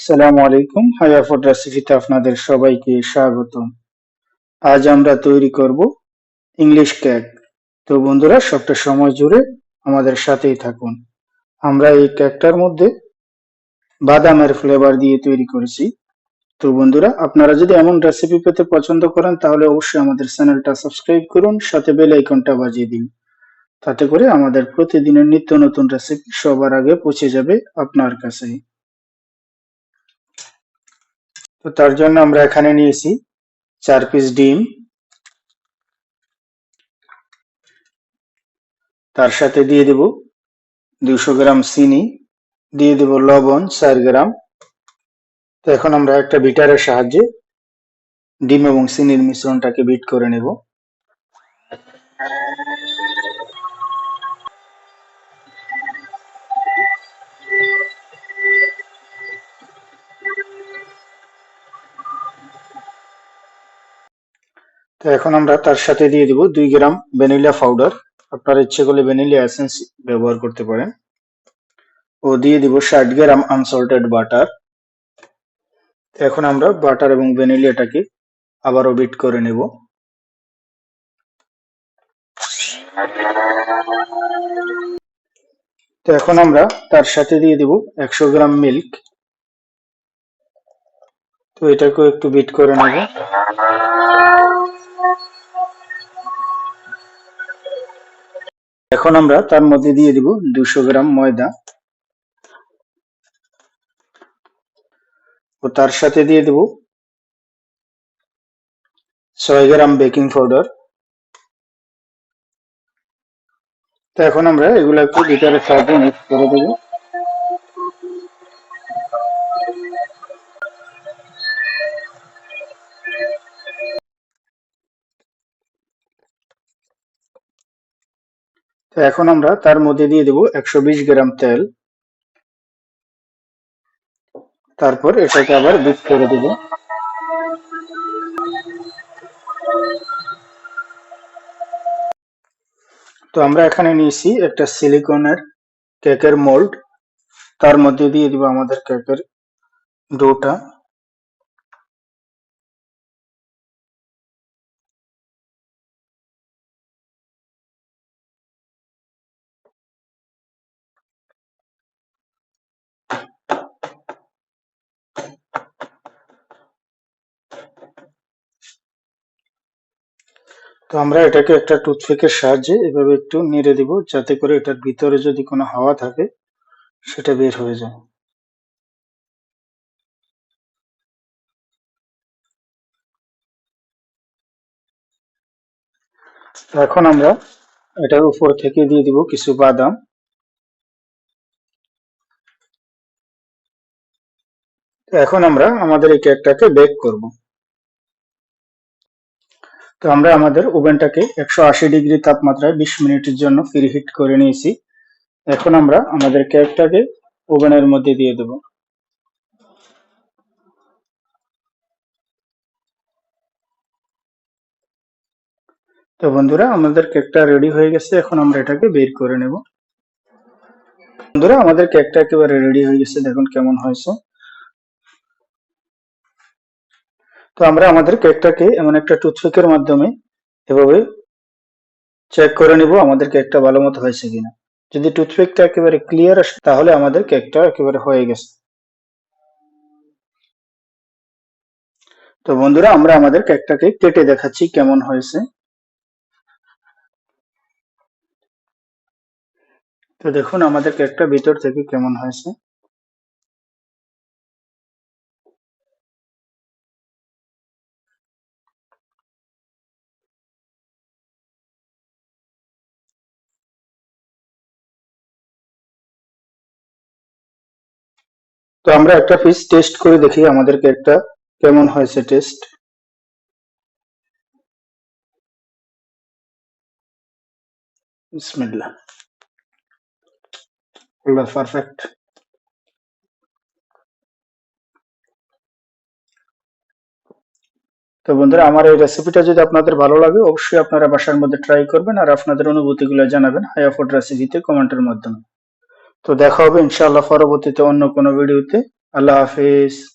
আসসালামু আলাইকুম। হায়া ফুড রেসিপিতে আপনাদের সবাইকে স্বাগতম। আজ আমরা তৈরি করব ইংলিশ কেক। তো বন্ধুরা, সবটা সময় জুড়ে আমাদের সাথেই থাকুন। আমরা এই কেকটার মধ্যে বাদামের ফ্লেভার দিয়ে তৈরি করেছি। তো বন্ধুরা, আপনারা যদি এমন রেসিপি পেতে পছন্দ করেন তাহলে অবশ্যই আমাদের চ্যানেলটা সাবস্ক্রাইব করুন, সাথে বেল আইকনটা বাজিয়ে দিন। তাতে করে আমাদের প্রতিদিনের নিত্য নতুন রেসিপি সবার আগে পৌঁছে যাবে আপনার কাছে। তো তার জন্য আমরা এখানে নিয়েছি 4 পিস ডিম, তার সাথে দিয়ে দেব 200 গ্রাম চিনি, দিয়ে দেব লবণ 4 গ্রাম। তো এখন আমরা একটা বিটারের সাহায্যে ডিম এবং চিনির মিশ্রণটাকে বিট করে নেব। তো এখন আমরা তার সাথে দিয়ে দেব 2 গ্রাম ভ্যানিলা পাউডার। আপনার ইচ্ছে করলে ভ্যানিলা এসেন্স ব্যবহার করতে পারেন। ও দিয়ে দিব 60 গ্রাম আনসল্টেড বাটার। এখন আমরা বাটার এবং ভ্যানিলাটাকে আবারও বিট করে নেব। তো এখন আমরা তার সাথে দিয়ে দিব 100 গ্রাম মিল্ক। তো এটাকেও একটু বিট করে নেব। এখন আমরা তার মধ্যে দিয়ে দিব 200 গ্রাম ময়দা ও তার সাথে দিয়ে দেব 6 গ্রাম বেকিং পাউডার। তো এখন আমরা এগুলো একটু বিটারের সাহায্যে মিক্স করে দেব। তো এখন আমরা তার মধ্যে দিয়ে দেব 120 গ্রাম তেল। তারপর এটাকে আবার মিক্স করে দেব। তো আমরা এখানে নিয়েছি একটা সিলিকনের কেকের মোল্ড। তার মধ্যে দিয়ে দিব আমাদের কেকের ডোটা। তো আমরা এটাকে একটা টুথপিকের সাহায্যে এভাবে একটু নেড়ে দিব, যাতে করে এটার ভিতরে যদি কোনো হাওয়া থাকে সেটা বের হয়ে যায়। তো এখন আমরা এটার উপর থেকে দিয়ে দিব কিছু বাদাম। তো এখন আমরা আমাদের এই কেকটাকে বেক করব। তো আমরা আমাদের ওভেনটাকে 180 ডিগ্রি তাপমাত্রায় 20 মিনিটের জন্য প্রিহিট করে নিয়েছি। এখন আমরা আমাদের কেকটাকে ওভেনের মধ্যে দিয়ে দেব। তো বন্ধুরা, আমাদের কেকটা রেডি হয়ে গেছে। এখন আমরা এটাকে বের করে নেব। বন্ধুরা, আমাদের কেকটা একেবারে রেডি হয়ে গেছে, দেখুন কেমন হয়েছে। তো আমরা আমাদের কেকটাকে এমন একটা টুথপিকের মাধ্যমে এভাবে চেক করে নিব আমাদের কেকটা ভালো মতো হয়েছে কিনা। যদি টুথপিকটা একেবারে ক্লিয়ার আসে তাহলে আমাদের কেকটা একেবারে হয়ে গেছে। তো বন্ধুরা, আমরা আমাদের কেকটাকে কেটে দেখাচ্ছি কেমন হয়েছে। তো দেখুন আমাদের কেকটা ভিতর থেকে কেমন হয়েছে। তো আমরা একটা পিস টেস্ট করে দেখি আমাদের কেকটা কেমন হয়েছে। টেস্ট, বিসমিল্লাহ, পুরো পারফেক্ট। তো বন্ধুরা, আমার এই রেসিপিটা যদি আপনাদের ভালো লাগে অবশ্যই আপনারা বাসার মধ্যে ট্রাই করবেন আর আপনাদের অনুভূতিগুলো জানাবেন হায়া ফুড রেসিপিতে কমেন্টের মাধ্যমে। তো দেখা হবে ইনশাআল্লাহ পরবর্তীতে অন্য কোনো ভিডিওতে। আল্লাহ হাফেজ।